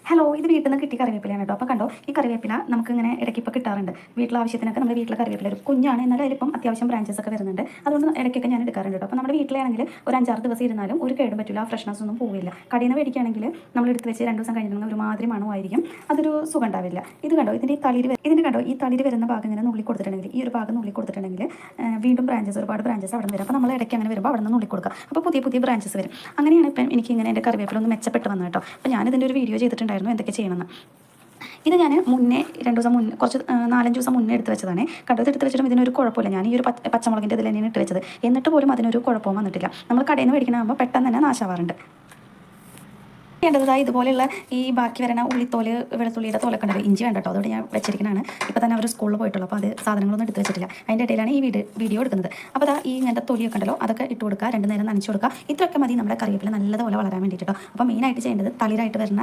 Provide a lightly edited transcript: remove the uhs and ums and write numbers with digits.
Hello, ഇത് വീട്ടിൽ നിന്ന് കിട്ടിയ കറിവേപ്പിലയാണ് കേട്ടോ. അപ്പോൾ കണ്ടോ, ഈ കറിവേപ്പില നമുക്ക് ഇങ്ങനെ ഇടയ്ക്ക് ഇപ്പോൾ കിട്ടാറുണ്ട്. വീട്ടിലെ ആവശ്യത്തിനൊക്കെ നമ്മുടെ വീട്ടിലെ കറിവേപ്പില ഒരു കുഞ്ഞാണ്, എന്നാലും അതിലിപ്പം അത്യാവശ്യം ബ്രാഞ്ചസ് ഒക്കെ വരുന്നുണ്ട്. അതുകൊണ്ട് ഇടയ്ക്കൊക്കെ ഞാൻ എടുക്കാറുണ്ട് കേട്ടോ. അപ്പോൾ നമ്മുടെ വീട്ടിലാണെങ്കിൽ ഒരു 5-6 ദിവസം ഇരുന്നാലും ഒരു കേടും പറ്റില്ല, ആ ഫ്രഷ്നസ് ഒന്നും പോവില്ല. കടയിൽ നിന്ന് മേടിക്കുകയാണെങ്കിൽ നമ്മൾ എടുത്ത് വെച്ച് 2 ദിവസം കഴിഞ്ഞിട്ടുണ്ടെങ്കിൽ ഒരുമാതിരി മണമായിരിക്കും, അതൊരു സുഖം ഉണ്ടാവില്ല. ഇത് കണ്ടോ, ഈ തളിര് വരുന്ന ഭാഗം ഇങ്ങനെ നുള്ളി കൊടുത്തിട്ടുണ്ടെങ്കിൽ, ഈ ഒരു ഭാഗം നുള്ളി കൊടുത്തിട്ടുണ്ടെങ്കിൽ വീണ്ടും ഒരുപാട് ബ്രാഞ്ചസ് അവിടെ നിന്ന് വരും. അപ്പോൾ നമ്മൾ ഇടയ്ക്ക് അങ്ങനെ വരുമ്പോൾ അവിടെ നിന്ന് നുള്ളി കൊടുക്കുക, അപ്പോൾ പുതിയ പുതിയ ബ്രാഞ്ചസ് വരും. അങ്ങനെയാണ് ഇപ്പം എനിക്ക് ഇങ്ങനെ എൻ്റെ കറിവേപ്പില ഒന്ന് മെച്ചപ്പെട്ട് വന്നത് കേട്ടോ. അപ്പോൾ ഞാനിതിൻ്റെ ഒരു വീഡിയോ ചെയ്തിട്ടുണ്ടായിരുന്നു എന്തൊക്കെ ചെയ്യണമെന്ന്. ഇത് ഞാൻ മുന്നേ 2 ദിവസം മുന്നേ, കുറച്ച് 4-5 ദിവസം മുന്നേ എടുത്ത് വെച്ചതാണ്. കടത്ത് എടുത്ത് വെച്ചിട്ടും ഇതിനൊരു കുഴപ്പമില്ല. ഞാൻ ഈ ഒരു പച്ചമുളകിൻ്റെ ഇതിൽ തന്നെയാണ് ഇട്ട് വെച്ചത്, എന്നിട്ട് പോലും അതിനൊരു കുഴപ്പവും വന്നിട്ടില്ല. നമ്മൾ കടയിൽ നിന്ന് മേടിക്കണമാകുമ്പോൾ പെട്ടെന്ന് തന്നെ നാശാവാറുണ്ട്. വേണ്ടതായി ഇതുപോലെയുള്ള ഈ ബാക്കി വരുന്ന ഉള്ളിത്തോല്, വെളുത്തുള്ളിയുടെ തോലൊക്കെ ഉണ്ട്. ഇഞ്ചി വേണ്ട കേട്ടോ, അതോടെ ഞാൻ വെച്ചിരിക്കുന്നതാണ്. ഇപ്പോൾ തന്നെ അവർ സ്കൂളിൽ പോയിട്ടുള്ളൂ, അപ്പോൾ അത് സാധനങ്ങളൊന്നും എടുത്ത് വെച്ചിട്ടില്ല. അതിൻ്റെ ഇടയിലാണ് ഈ വീഡിയോ എടുക്കുന്നത്. അപ്പോൾ അതാ ഈ ഇങ്ങനത്തെ തൊലിയൊക്കെ ഉണ്ടല്ലോ, അതൊക്കെ ഇട്ട് കൊടുക്കുക, 2 നേരം നനച്ച് കൊടുക്കുക. ഇത്രയൊക്കെ മതി നമ്മുടെ കറിവേപ്പില നല്ലതുപോലെ വളരാൻ വേണ്ടിയിട്ട് കേട്ടോ. അപ്പോൾ മെയിനായിട്ട് ചെയ്യേണ്ടത് തളിരായിട്ട് വരുന്ന